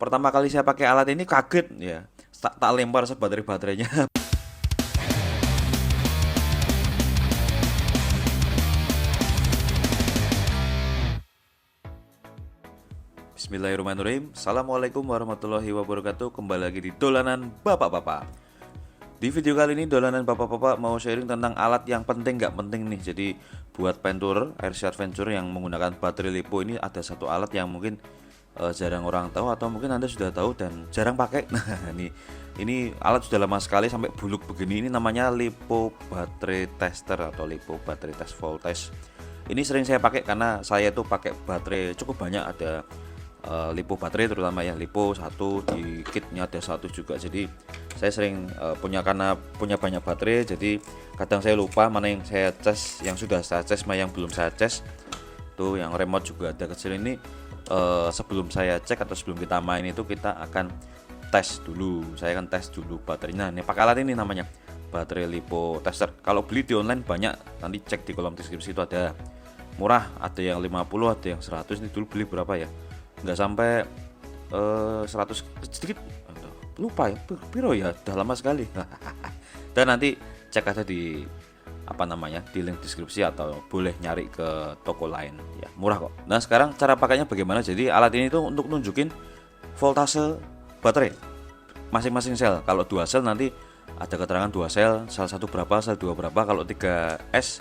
pertama kali saya pakai alat ini kaget ya, tak lempar sebaterai-baterainya. Bismillahirrahmanirrahim. Assalamualaikum warahmatullahi wabarakatuh. Kembali lagi di Dolanan Bapak-Bapak. Di video kali ini Dolanan Bapak-Bapak mau sharing tentang alat yang penting nggak penting nih. Jadi buat penturer, airship adventure yang menggunakan baterai LiPo ini ada satu alat yang mungkin jarang orang tahu atau mungkin Anda sudah tahu dan jarang pakai. Nah, ini alat sudah lama sekali sampai buluk begini. Ini namanya LiPo Battery Tester atau LiPo Battery Test Voltage. Ini sering saya pakai karena saya tuh pakai baterai cukup banyak, ada LiPo baterai terutama ya, LiPo satu, di kitnya ada satu juga. Jadi saya sering karena punya banyak baterai, jadi kadang saya lupa mana yang saya cas, yang sudah saya cas, mana yang belum saya cas. Tuh yang remote juga ada kecil ini. Sebelum saya cek atau sebelum kita main itu kita akan tes dulu. Saya akan tes dulu baterainya. Ini pakai alat ini namanya baterai LiPo tester. Kalau beli di online banyak, nanti cek di kolom deskripsi itu ada. Murah, ada yang 50, ada yang 100. Ini dulu beli berapa ya? Nggak sampai 100 sedikit, lupa ya, piro ya, udah lama sekali. Dan nanti cek aja di di link deskripsi atau boleh nyari ke toko lain ya, murah kok. Nah sekarang cara pakainya bagaimana? Jadi alat ini tuh untuk nunjukin voltase baterai masing-masing sel. Kalau 2 sel nanti ada keterangan 2 sel, sel 1 berapa, sel 2 berapa. Kalau 3S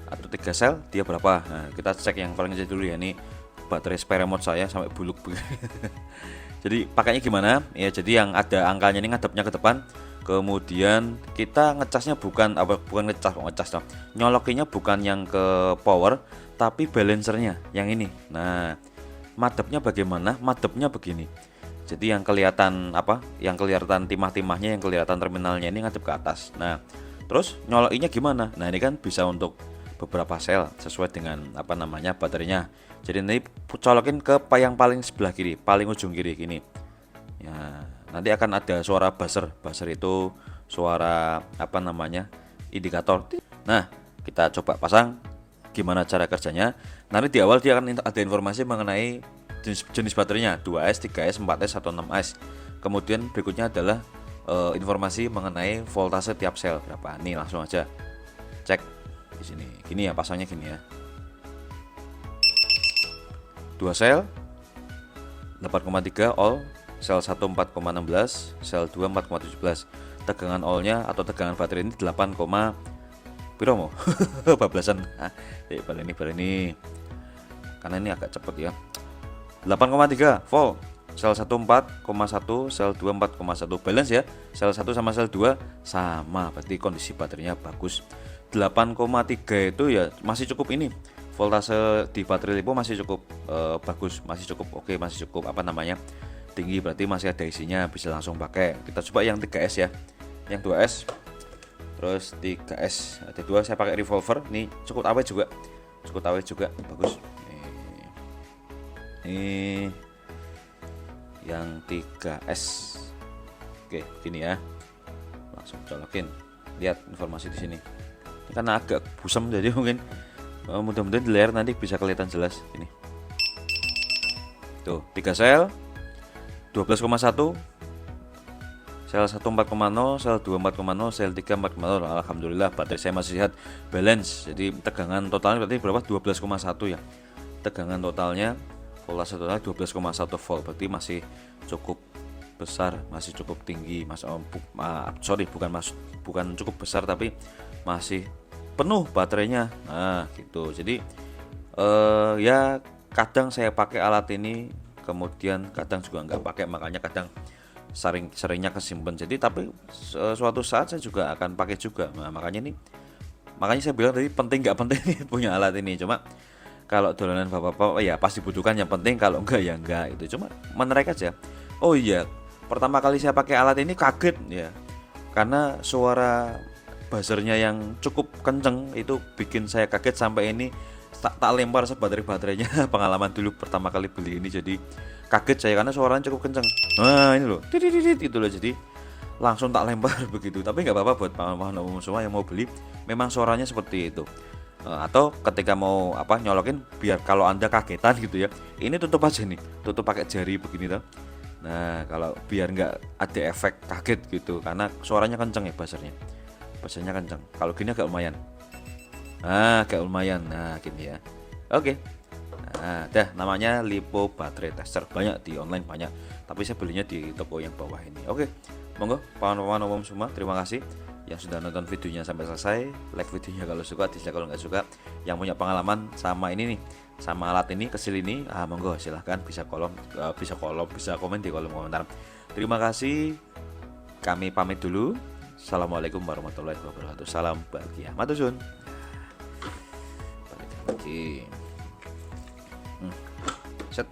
atau 3 sel dia berapa. Nah kita cek yang paling kecil dulu ya, ini baterai spare remote saya sampai buluk begini. Jadi pakainya gimana ya? Jadi yang ada angkanya ini ngadepnya ke depan, kemudian kita ngecasnya bukan ngecas dong, nyolokinnya bukan yang ke power tapi balancernya yang ini. Nah madepnya bagaimana? Madepnya begini. Jadi yang kelihatan yang kelihatan timah-timahnya, yang kelihatan terminalnya ini ngadep ke atas. Nah terus nyolokinnya gimana? Nah ini kan bisa untuk beberapa sel sesuai dengan baterainya. Jadi nanti colokin ke yang paling sebelah kiri, paling ujung kiri gini ya. Nanti akan ada suara buzzer. Buzzer itu suara indikator. Nah kita coba pasang gimana cara kerjanya. Nanti di awal dia akan ada informasi mengenai jenis baterainya, 2S, 3S, 4S atau 6S. Kemudian berikutnya adalah informasi mengenai voltase tiap sel berapa. Nih langsung aja cek di sini. Gini ya, pasangnya gini ya. 2 sel 8,3 all, sel 1 4,16, sel 2 4,17. Tegangan all-nya atau tegangan baterai ini 8, piro mo? Bablasan. Bar ini. Karena ini agak cepet ya. 8,3 volt. Sel 1 4,1, sel 2 4,1. Balance ya. Sel 1 sama sel 2 sama, berarti kondisi baterainya bagus. 8,3 itu ya masih cukup ini. Voltase di baterai LiPo masih cukup bagus, masih cukup oke, masih cukup tinggi, berarti masih ada isinya, bisa langsung pakai. Kita coba yang 3S ya, yang 2S, terus 3S ada 2, saya pakai revolver. Ini cukup awet juga, bagus. Ini yang 3S. Oke, gini ya, langsung colokin. Lihat informasi di sini. Ini karena agak busem jadi mungkin mudah-mudahan di layar nanti bisa kelihatan jelas ini. Tuh 3 sel 12,1, sel 1 4,0, sel 2 4,0, sel 3 4,0. Alhamdulillah baterai saya masih sehat, balance. Jadi tegangan totalnya berarti berapa? 12,1 ya. Tegangan totalnya, voltase totalnya 12,1 volt, berarti masih cukup besar, masih cukup tinggi. Bukan cukup besar tapi masih penuh baterainya. Nah gitu. Jadi ya kadang saya pakai alat ini, kemudian kadang juga nggak pakai, makanya kadang seringnya kesimpan. Jadi tapi suatu saat saya juga akan pakai juga. Nah makanya saya bilang tadi penting nggak penting punya alat ini. Cuma kalau dolanan bapak-bapak ya pasti butuhkan, yang penting, kalau enggak ya enggak. Itu cuma menarik aja. Oh iya, pertama kali saya pakai alat ini kaget ya, karena suara buzzernya yang cukup kenceng itu bikin saya kaget sampai ini tak lempar sebaterai-baterainya. Pengalaman dulu pertama kali beli ini, jadi kaget saya karena suaranya cukup kenceng. Nah ini loh, titit itu loh, jadi langsung tak lempar begitu. Tapi nggak apa-apa buat paman umum semua yang mau beli, memang suaranya seperti itu. Atau ketika mau nyolokin, biar kalau Anda kagetan gitu ya, ini tutup aja nih, tutup pakai jari begini tuh. Nah, kalau biar nggak ada efek kaget gitu, karena suaranya kenceng ya buzzernya. Buzzernya kenceng. Kalau gini agak lumayan. Agak lumayan. Nah, gini ya. Oke. Nah, dah namanya Lipo Baterai Tester. Banyak di online banyak. Tapi saya belinya di toko yang bawah ini. Oke. Monggo, pawan-pawan umum semua, terima kasih yang sudah nonton videonya sampai selesai. Like videonya kalau suka, dislike kalau nggak suka. Yang punya pengalaman sama ini nih, sama alat ini, kesil ini, monggo silahkan bisa bisa komen di kolom komentar. Terima kasih. Kami pamit dulu. Assalamualaikum warahmatullahi wabarakatuh. Salam bahagia. Matusun. Balik lagi. Set.